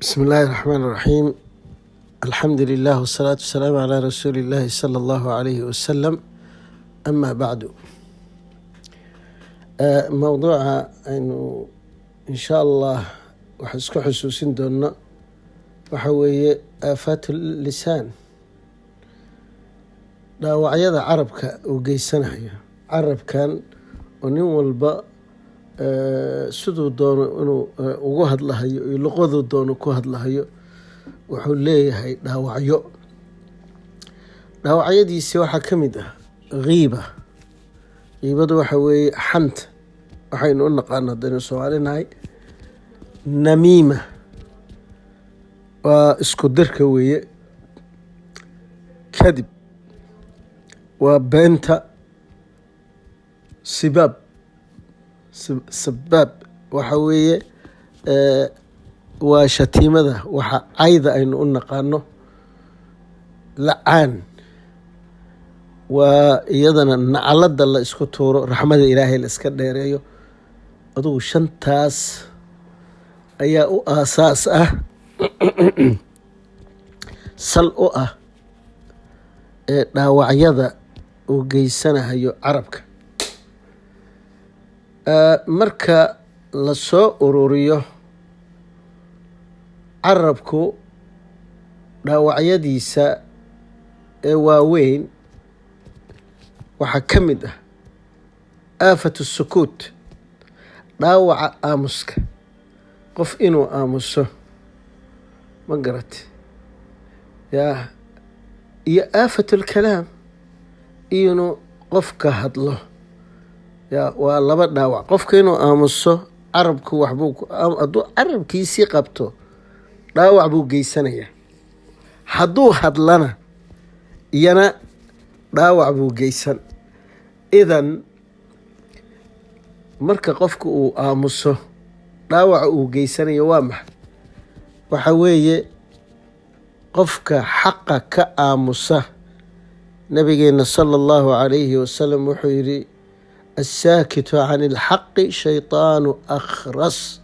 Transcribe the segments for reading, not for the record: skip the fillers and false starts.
بسم الله الرحمن الرحيم. الحمد لله والصلاة والسلام على رسول الله صلى الله عليه وسلم. أما بعد، موضوع إنه إن شاء الله وحسكو حسوسين دونا وحوي آفات اللسان لا وعيدا عربك وقيسنا هي عرب كان ونين والبا siduu doono inuu ugu hadlahayo iyo luqaduu doono ku hadlahayo wuxuu leeyahay dhaawacyadiisi waxaa ka mid ah qiibadu waxa weeye xanta, waxaynu u naqaano haddaynu soomaalinahay. namiima waa isku dirka weeye. kadib waa beenta. sabaab waxa weeye waa shatiimada, waxa cayda aynu u naqaano. lacaan waa iyadana nacalada la isku tuuro, raxmada ilaahay la iska dheereeyo. adugu shantaas ayaa u aasaas ah sal u ah ee dhaawacyada uu geysanahayo carabka. marka la soo ururiyo carabku dhaawacyadiisa ee waaweyn waxaa ka mid ah aafatu sukuut, dhaawaca aamuska, qof inuu aamuso ma garate iyo aafatu lkalaam, inuu qofka hadlo. waa laba dhaawac. qofka inuu aamuso, carabku hadduu carabkiisii qabto dhaawac buu geysanayaa. hadduu hadlana iyana dhaawac buu geysan. idan marka qofka uu aamuso dhaawaca uu geysanayo waa maxay? waxa weeye qofka xaqa ka aamusa. nabigeena sala allahu calayhi wasalam wuxuu yidhi الساكت عن الحق شيطان أخرس.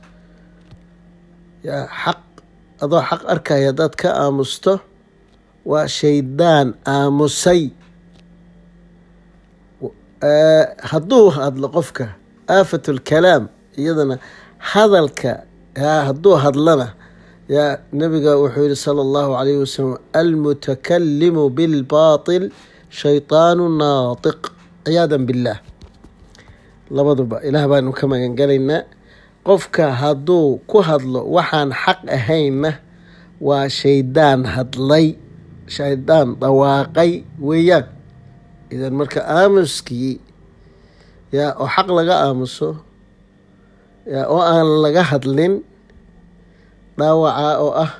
يا حق أضو حق أركا يداد كآمسته وشيطان آمسي. هدوه أدلقفك آفة الكلام يدنا هذلك هدوه هدلنا. يا نبي وحيد صلى الله عليه وسلم المتكلم بالباطل شيطان ناطق عياذا بالله. labaduba ilaah baanu ka magan galaynaa. qofka hadduu ku hadlo waxaan xaq ahaynna waa shaydaan hadlay, shaydaan dhawaaqay weeyaan. idan marka aamuskii oo xaq laga aamuso oo aan laga hadlin, dhaawaca oo ah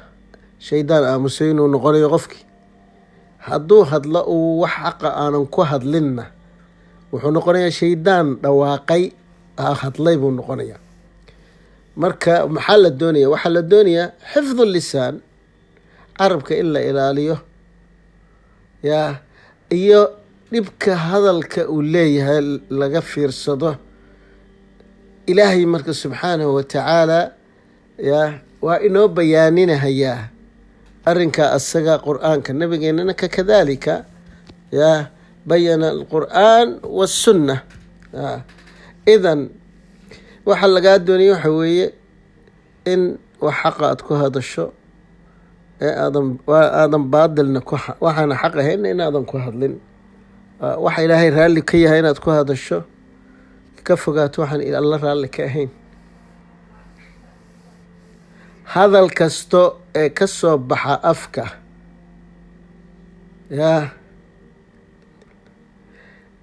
shaydaan aamusay inuu noqonayo qofkii. hadduu hadlo uu wax xaqa aanan ku hadlinna wuxuu noqonayaa shaydaan dhawaaqay hadlay buu noqonayaa. marka maxaa la doonaya? waxaa la doonayaa xifdu lisaan, carabka in la ilaaliyo iyo dhibka hadalka uu leeyahay laga fiirsado. ilaahay marka subxaanahu watacaala waa inoo bayaaninahayaa arrinkaa asaga qur-aanka, nabigeenana kadalika بين القرآن والسنة. إذن waxaa lagaa doonaya waxa weeye in wax xaqa aad ku hadasho ee aadan baadilna waxaana xaq ahayn in aadan ku hadlin. waxa ilaahay raalli ka yahay inaad ku hadasho, ka fogaato waxaan alla raalli ka ahayn. hadal kasto ee ka soo baxa afka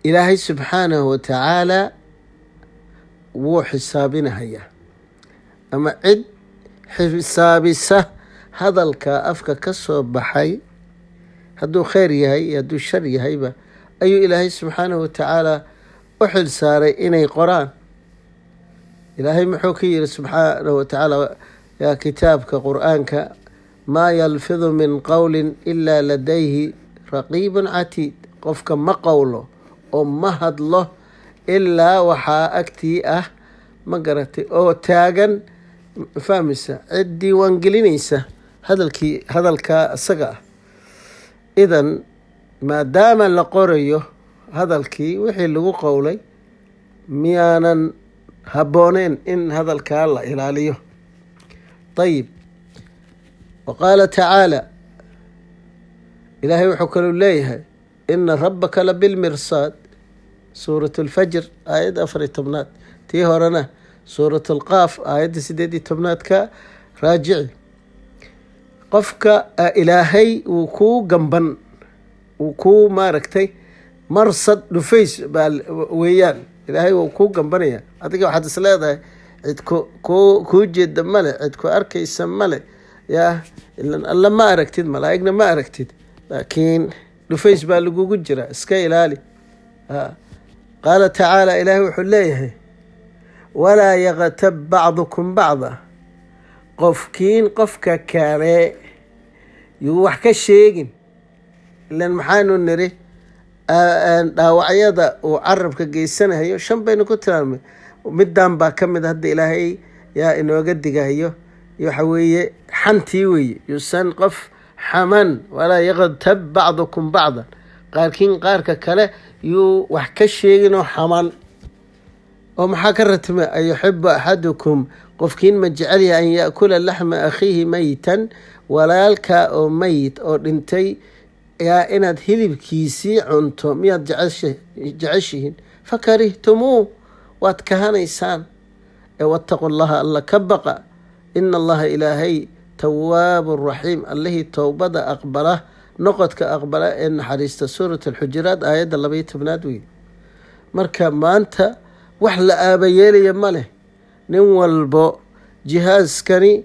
ilaahay subxaanahu watacaala wuu xisaabinahayaa, ama cid xisaabisa hadalka afka ka soo baxay, hadduu khayr yahay iyo hadduu shar yahayba, ayuu ilaahay subxaanahu watacaala u xil saaray inay qoraan. ilaahay muxuu ka yidhi subxaanahu watacaala kitaabka qur-aanka, maa yalfidu min qowlin ilaa ladayhi raqiibun catiid. qofka ma qowlo oo ma hadlo ilaa waxaa agtii ah ma garatay oo taagan fahmaysa cid diiwaan gelinaysa hadalkaa isaga ah. idan maadaama la qorayo hadalkii wixii lagu qowlay, miyaanan habbooneyn in hadalkaa la ilaaliyo? ayib, waqaala tacaala, ilaahay wuxuu kaluu leeyahay ina rabbaka labilmirsaad, suurat lfajr aayadda 14. tii horena suurat alqaaf aayadda 18 ka raajici. qofka ilaahay wuu kuu gamban, wuu kuu maaragtay marsad dhufays baa weeyaan. ilaahay wuu kuu gambanaya, adiga waxaad is leedahay cid kuu jeeda male, cid ku arkaysa male, yaa ilan alla ma aragtid, malaa'igna ma aragtid, laakiin dhufays baa lagugu jira, iska ilaali. qaala tacaala, ilaahay wuxuu leeyahay walaa yaqtab bacdukum bacda, qofkiin qofka kale yuu wax ka sheegin. ilan maxaanu niri dhaawacyada uu carabka geysanayo 5 baynu ku tilmaamay, middan baa ka mid hadda ilaahay yaa inooga digayo, waxa weeye xantii weeye, yuusan qof xaman. walaa yaqtab bacdukum bacdan, qaarkiin qaarka kale yuu wax ka sheeginoo xaman. oo maxaa ka ratime ayuxibu axadukum, qofkiin ma jecel yahay an yaakula laxma akhiihi maytan, walaalka oo mayit oo dhintay yaa inaad hilibkiisii cunto miyaad jeceshihiin? fakarihtumuu, waad kahanaysaan. wattaqu llaha, alla ka baqa, ina allaha ilaahay tawaabu raxiim, allihii towbada aqbala, noqodka aqbala ee naxariista. suurat alxujuraat aayadda 12 wey. marka maanta wax la aabayeelaya ma leh. nin walbo jihaaskani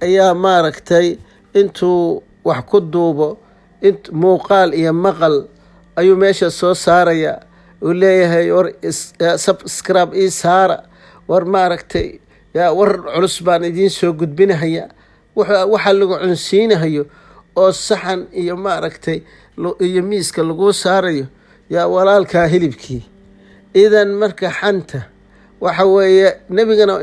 ayaa maaragtay intuu wax ku duubo, muuqaal iyo maqal ayuu meesha soo saaraya. uu leeyahay war subscribe ii saara, war maaragtay war culus baan idiin soo gudbinahaya. waxa lagu cunsiinahayo oo saxan iyo maaragtay iyo miiska laguu saarayo yaa walaalkaa hilibkii. idan marka xanta waxa weeye nebigana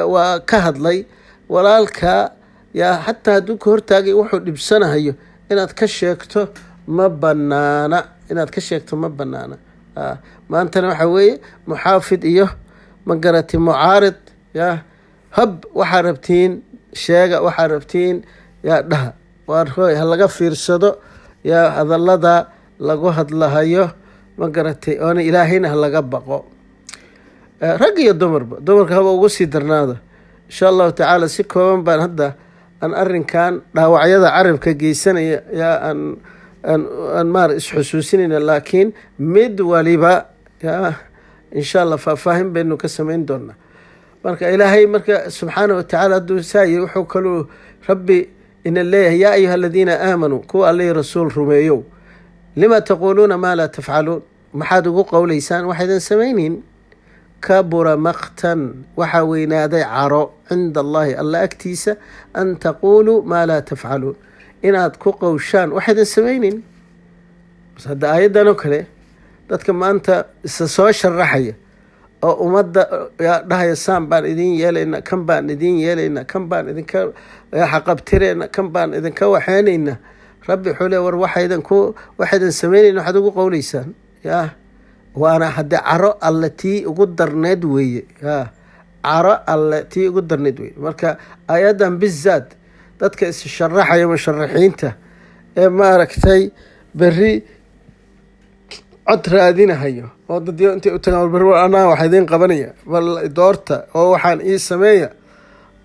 waa ka hadlay, walaalkaa yaa xataa hadduu ka hortaagay wuxuu dhibsanahayo inaad ka sheegto ma banaana, maantana waxa weeye muxaafid iyo magarati mucaarid, hab waxaa rabtiin sheega, waxaa rabtiin dhaha. waarhooy ha laga fiirsado hadallada lagu hadlahayo, magaratay, oona ilaahayna ha laga baqo. rag iyo dumarka haba ugu sii darnaado. insha allahu tacaala si kooban baan hadda aan arrinkan dhaawacyada carabka geysanaya aan maar isxusuusinayna, laakiin mid waliba insha allah faahfaahin baynu ka samayn doonaa. marka ilaahay marka subxaana watacaala hadduu saayi wuxuu kaluu rabbi ina leeyahay yaa ayuha aladiina aamanuu, kuwa allihii rasuul rumeeyow, lima taquuluuna maa laa tafcaluun, maxaad ugu qowlaysaan waxaydan samaynin? kabura maqtan, waxaa weynaaday caro cinda allahi alla agtiisa, an taquuluu maa laa tafcaluun, inaad ku qowshaan waxaydan samaynin. hadda aayaddan oo kale dadka maanta isa soo sharaxaya oo ummadda dhahaya saan baan idin yeelayna, kan baan idin yeelayna, kan baan idinka xaqabtireyna, kan baan idinka waxeynayna. rabbi wuxuu le war waxaydan samaynayn waxaad ugu qowlaysaan. waana haddee caro alle tii ugu darneed weeye, caro alle tii ugu darneed weeye. marka aayaddan bizaad dadka issharaxaya musharaxiinta ee maaragtay berri cod raadinahayo oo dad intay u tagaan berri anaa waxa idiin qabanaya, bal doorta oo waxaan ii sameeya.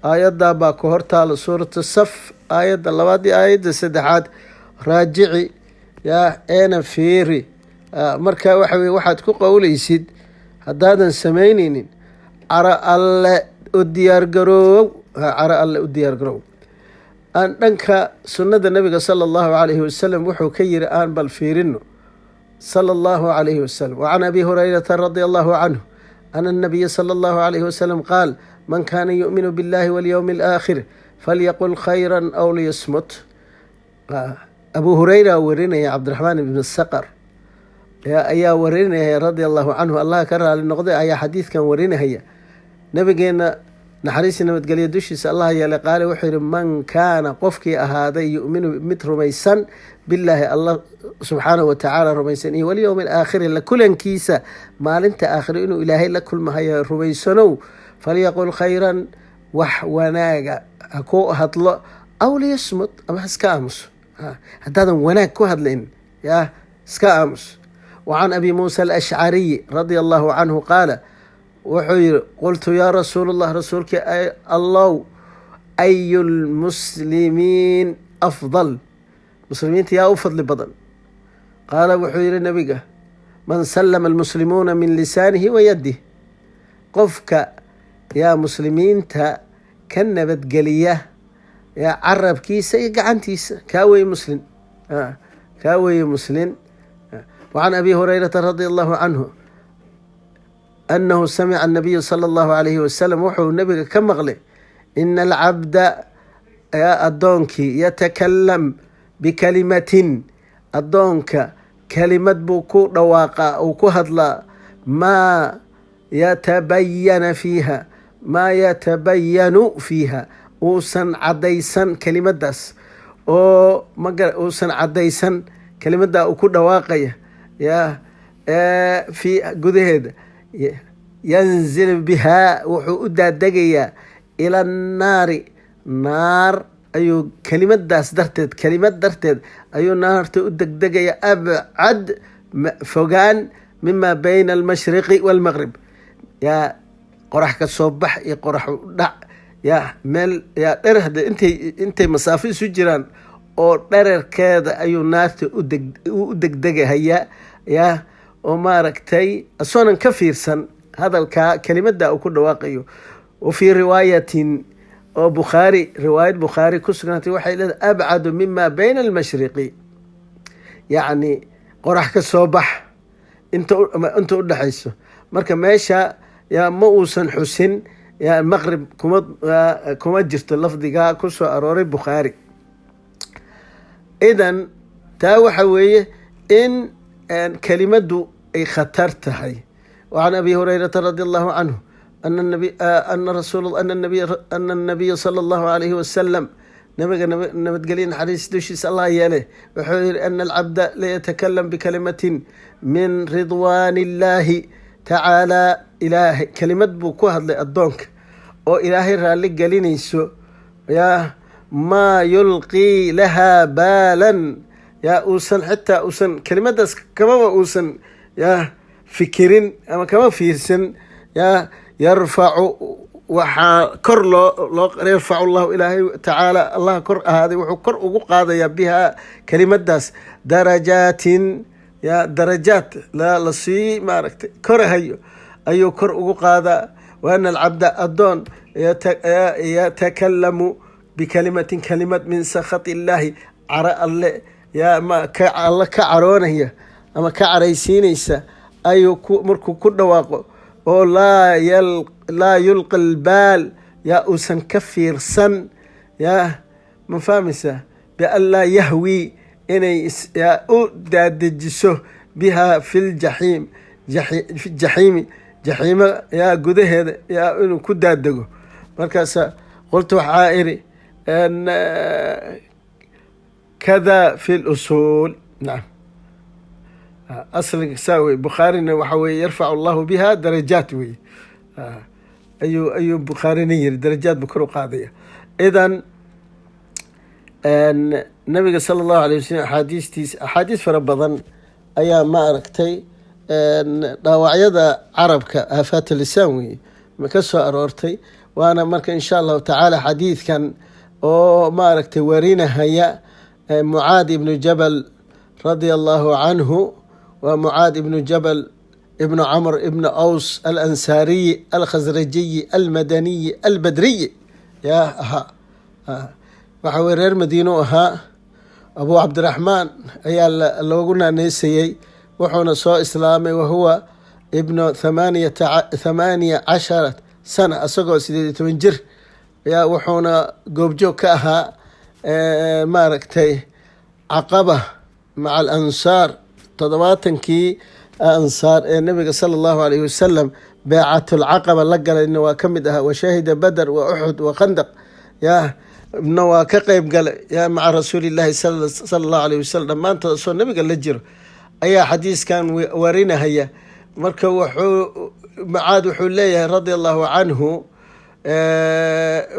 aayaddaa baa ku hortaalo suuratu saf aayadda 2 iyo aayadda 3 raajici eena fiiri. marka waxa weye waxaad ku qowlaysid haddaadan samaynaynin caro alle u diyaargaroow, aan dhanka sunnada nabiga sala allahu calayhi wasalam wuxuu ka yiri aan bal fiirino sala allahu calayhi wasalam. wacan abi hurayrata radia allahu canhu ana الnabiya sala allahu calayhi wasalam qaal man kaana yu'minu biاllahi walyowmi alaakhir falyaqul khayra aw liyasmut. abu hurayra warinaya, cabdiraxmaan ibn saqar ayaa warinaya radia allahu canhu, allah ka raali noqday, ayaa xadiidkan warinahaya. nabigeena naxariisi nabadgelya dushiisa allah yeelay qaale wuxuu yidhi man kaana qofkii ahaaday yu'minu mid rumaysan billaahi allah subxaanahu watacaala rumaysan iyo walyowmi alaakhiri la kulankiisa maalinta aakhiro inuu ilaahay la kulmahayo rumaysanow falyaqul khayran wax wanaaga ha ku hadlo aw liyasmut ama ha iska aamuso haddaadan wanaag ku hadlayn yaa iska aamus. wacan abi muusa alashcariyi radia allahu canhu qaala wuxuu yihi qultu yaa rasuul allah rasuulkii allow ayu lmuslimiin afdal muslimiinta yaa u fadli badan qaala wuxuu yihi nabiga man sallama almuslimuuna min lisaanihi wa yadih qofka yaa muslimiinta ka nabadgeliya yaa carabkiisa iyo gacantiisa kaa weye muslim kaa weye muslim. wacan abi hurayrata radia allahu canhu أنه سمع النبي صلى الله عليه وسلم وحو النبي كمغلي إن العبد يا أدونكي يتكلم بكلمة أدونك كلمة بوكو رواقا أو كهدلا ما يتبين فيها وسن عديسا كلمة داس أو مقر وسن عديسا كلمة دا أو كو رواقية يا في قدهد yanzil bihaa wuxuu u daaddegayaa ila annaari naar ayuu kelimadaas darteed kelimad darteed ayuu naarta u degdegayaa abcad fogaan mima bayna almashriqi waalmaqrib yaa qorax ka soo bax iyo qorax dhac yaa meel yaa dherahda intay masaafo isu jiraan oo dherarkeeda ayuu naarta u degdegahayaa yaa oo maaragtay asoonan ka fiirsan hadalkaa kelimada uu ku dhawaaqayo. wafii riwaayatin oo riwaayad bukhaari ku sugnaatay waxay leedahay abcadu mima bayna almashriqi yacni qorax ka soo bax inta u dhexayso marka meesha yaa ma uusan xusin yaa maqrib kuma jirto lafdigaa ku soo arooray bukhaari. idan taa waxa weeye in kelimadu ay khatar tahay. وعن أبي هريرة رضي الله عنه أن النبي صلى الله عليه وسلم نبتقلين حديث دوشيس الله ياليه وحير أن العبد ليتكلم بكلمة من رضوان الله تعالى إله كلمة بوكوها لأدونك أو إلهي رالك قلين يسو يا ما يلقي لها بالا يا أوسن حتى أوسن كلمة كما أوسن يا فكرين أما كما فيرسن يا يرفع وحا كر لو يرفع الله إلهي تعالى الله كر هذه وحكر وقاضي بها كلمة داس درجات يا درجات لا لصي ماركت كر هيو أيو كر وقاضي وأن العبد أدون يتكلم بكلمة كلمة من سخط الله عرى الله يا ما الله كعرونه هي أما كعريسين يسا أيو مركو كل واقع أو لا يلقى البال يا أسن كفير سن يا مفامسة بأن لا يهوي إني يا أدجسه بها في الجحيم في الجحيم جحيم يا قده يا إنه كدادجو مركز قلت حائري أن كذا في الأصول. نعم أصل ساوي بخاري وحوي يرفع الله بها درجات وي أيو بخاري نير درجات بكرو قاضية. إذن النبي صلى الله عليه وسلم أحاديث فربضا أيام ما أركتي ضاوعيدا عربك آفات اللسان ما كسو أرورتي وأنا مرك إن شاء الله تعالى حديث كان أو ما أركتي ورينا هيا معاذ بن جبل رضي الله عنه ومعاذ بن جبل ابن عمرو ابن أوس الأنساري الخزرجي المدني البدري يا وحويرير مدينو أبو عبد الرحمن أيا لو قلنا نيسيي وحونا سو إسلامي وهو ابن 18 سنة أسوغو سيدي تونجر يا وحونا قوبجو كاها ماركتي عقبة مع الأنصار تضباطنكي أنصار النبي صلى الله عليه وسلم beecatulcaqaba la galayna waa ka mid ahaa, washahida badr wa uxud wa khandaq na waa ka qeyb galay maca rasuulillaahi sala allahu alayh wasalam, dhammaantood soo nabiga la jiro ayaa xadiiskan warinahaya. marka Mucaad wuxuu leeyahay radia allahu canhu,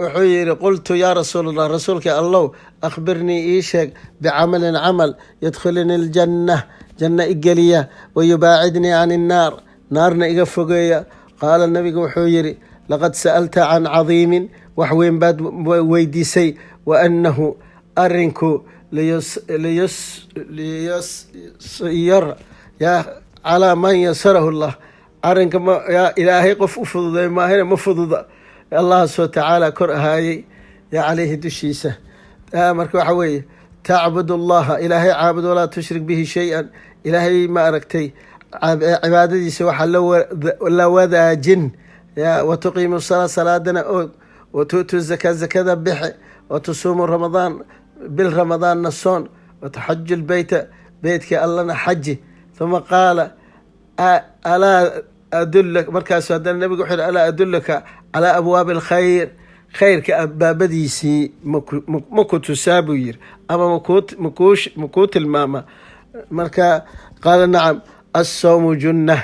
wuxuu yihi qultu yaa rasuul allah, rasuulka allow akhbirnii ii sheeg bicamalin camal yadkhiluni aljanna, janna igeliya, wayubaacidnii can innaar, naarna iga fogeeya. qaala nabiga wuxuu yihi laqad sa'alta can cadiimin, wax weyn baad weydiisay, wa annahu arinku liyasyar calaa man yasarahu llah, arrinka ilaahay qof u fududay maahina ma fududa, allah soo tacaala kor ahaayey caleyhi dushiisa. marka waxa weeye tacbud allaha, ilaahay caabud, walaa tushrik bihi shay-an, ilaahay ma aragtay cibaadadiisa waxaa la wadaajin, watuqiimu salaa, salaadana oog, watu'tu zaka, zakada bixe, watusuumu ramadaan, bil ramadaanna soon, wataxaju lbeyta, beytka allana xaji. uma qaala alaa adulaka, markaasu haddana nabiga wuxuu yihi alaa adulaka calaa abwaabi alkhayr, khayrka baabadiisii maku tusaa buu yihi, ama makuu tilmaama. marka qaala nacam, assawmu junna,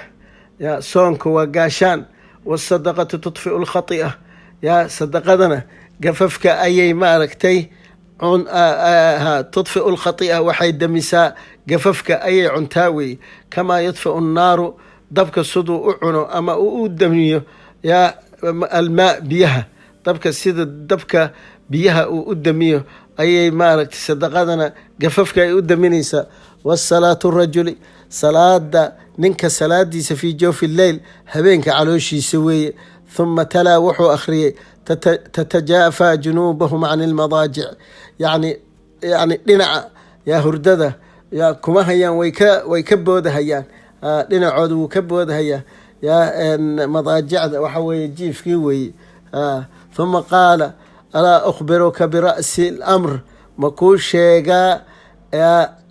soonka waa gaashaan, wasadaqatu tudfiu lkhati'a, sadaqadana gafafka ayay ma aragtay tudfiu lkhati'a, waxay damisaa gafafka ayay cuntaa weeye. kamaa yudfiu nnaaru, dabka siduu u cuno ama u damiyo almaa, biyaha, dabka sida dabka biyaha uu u damiyo ayay maaragtay sadaqadana gafafka ay u daminaysaa. wasalaatu rajuli, salaada ninka salaadiisa fii jawfi lleyl, habeenka calooshiisa weeye. uma talaa wuxuu akhriyey tatajaafa junuubahum can ilmadaajic, yani dhinaca hurdada kuma hayaan, way ka boodahayaan, dhinacooda wuu ka boodahayaa, madaajicda waxa weeye jiifkii weeye. uma qaala alaa ukhbiruka bira'si lamr, makuu sheegaa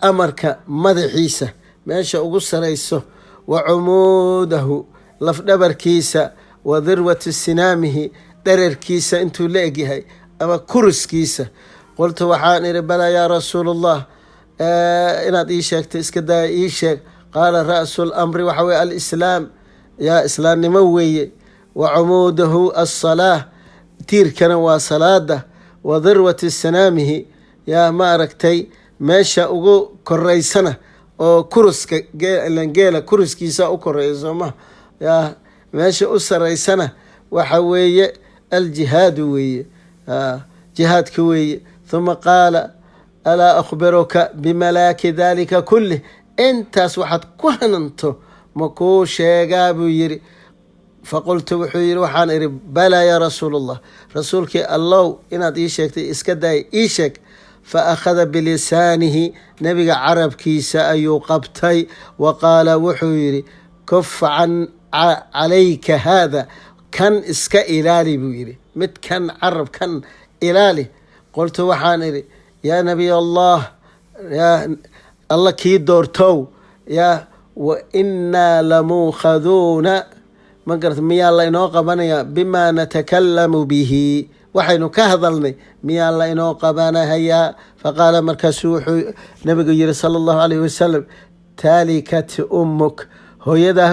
amarka madaxiisa meesha ugu sarayso, wa cumuudahu, lafdhabarkiisa, wa dirwati sinaamihi, dherarkiisa intuu la egyahay ama kuriskiisa. qultu waxaan ihi balaa yaa rasuul allah, inaad ii sheegto iska daya, ii sheeg. qaala ra'su lamri waxa weye alislaam, islaamnimo weeye. wa cumuudahu alsalaa, tiirkana waa salaada. wa dirwati sanaamihi, ma aragtay meesha ugu koreysana oo kuruska geela kuriskiisa u koreeya sooma, meesha u saraysana waxa weeye aljihaadu weeye, jihaadka weeye. uma qaala alaa akhbiruka bimalaaki dalika kulih, intaas waxaad ku hananto makuu sheegaa buu yihi. faqultu wuxuu yihi waxaan ihi balaa yaa rasuul allah, rasuulkii allow inaad ii sheegtay iska daay, ii sheeg. faakhada bilisaanihi, nebiga carabkiisa ayuu qabtay, wa qaala wuxuu yihi kufa calayka haada, kan iska ilaali buu yihi, midkan carabkan ilaali. qultu waxaan idhi yaa nabiy allah, alla kii doortow, wa innaa lamuukhaduuna, ma garata miyaa la inoo qabanayaa bimaa natakalamu bihi, waxaynu ka hadalnay miyaa la inoo qabanahayaa. faqaala markaasuu wuxuu nabigu yihi sala allahu alayh wasalam, taalikat ummuk, hooyada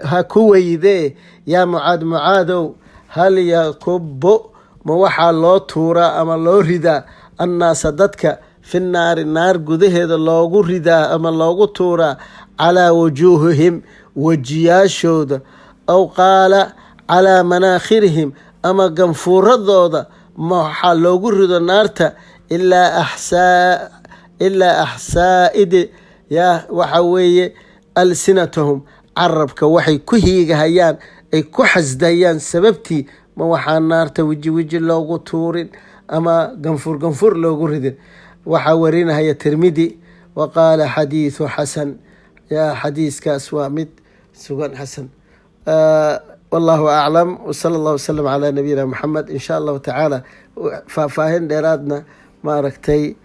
ha ku weydee, yaa Mucaad, Mucaadow, hal yakubu, ma waxaa loo tuuraa ama loo ridaa annaasa dadka fi naari, naar gudaheeda loogu ridaa ama loogu tuuraa, calaa wujuuhihim, wejiyaashooda, aw qaala calaa manaakhirihim, ama ganfuuradooda ma waxaa loogu rido naarta, ilaa axsaa'idi, waxa weeye alsinatahum, carabka waxay ku hiigahayaan, ay ku xasdayaan sababtii, ma waxaa naarta weji loogu tuurin ama ganfuur loogu ridin. waxaa warinahaya tirmidi, wa qaala xadiidu xasan, xadiiskaas waa mid sugan xasan. wallahu aclam, wsala allah wasalam calaa nabiyina maxamed. in sha allahu tacaala faahfaahin dheeraadna maaragtay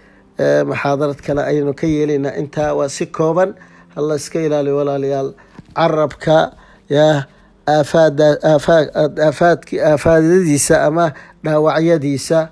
maxaadarad kale ayaynu ka yeelaynaa. intaa waa si kooban, hala iska ilaaliyo walaalayaal carabka, aafaadadiisa ama dhaawacyadiisa